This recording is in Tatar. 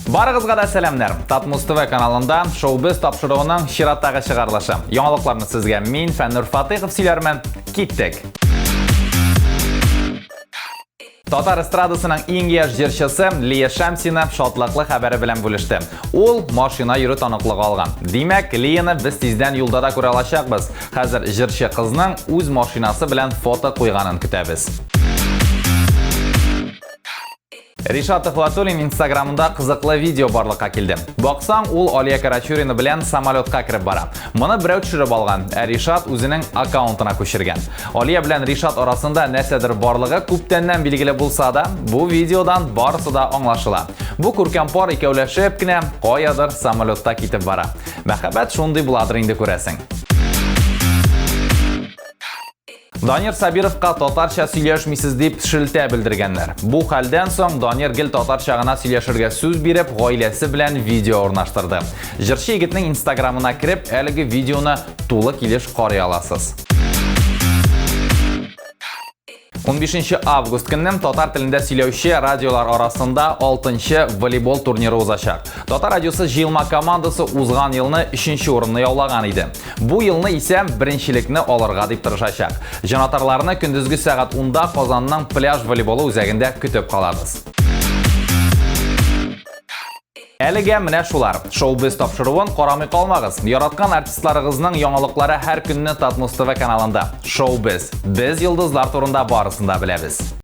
Барыгызга да сәламнәр. Татмус ТВ каналында Showbiz тапшыруының чираттагы чыгарылышы. Яңалыкларны сезгә мин Фәннур Фатыйхов сөйләрмен. Киттек. Татар эстрадасының иң яшь җырчысы Лия Шәмсина шатлыклы хәбәре белән бүлеште. Ул машина йөрү таныклыгы алган. Димәк, Лияны без тиздән юлда да күрә алачакбыз. Хәзер җырчы кызның үз машинасы белән фото куйганын көтәбез. Ришат Ихватуллин Инстаграмында кызыклы видео барлыкка килде. Баксаң, ул Алия Карачурина белән самолетка кирип бара. Моны берәү төшереп алган, ә Ришат үзенең аккаунтына күчергән. Алия белән Ришат арасында нәрсәдер барлыгы күптәннән билгеле булса да, бу видеодан барысы да аңлашыла. Бу күркәм пар икәүләшеп кенә каядыр самолетта китеп бара. Мәхәббәт шундый буладыр инде күрәсең. Данир Сабировка татарча сөйләшмисез дип шелтә белдергәннәр. Бу хәлдән соң Данир гел татарча гына сөйләшергә сүз биреп, гаиләсе белән видео урнаштырды. Җырчы егетнең Инстаграмына кирип, әлеге видеоны тулы килеш карый аласыз. 15 август көннән татар телендә сөйләүче радиолар арасында 6-нчы волейбол турниры узачак. Татар радиосы җыелма командасы узган елны 3-нче урынны яулаган иде. Бу елны исә беренчелекне алырга дип тырышачак. Җанатарларны көндезге сәгать 10-да Казанның пляж волейболы үзәгендә көтеп калабыз. Әлегә менә шулар. Showbiz тапшыруын карамый калмагыз. Яраткан артистларыгызның яңалыклары һәр көнне Татмус ТВ каналында. Showbiz. Без йолдызлар турында барысын да беләбез.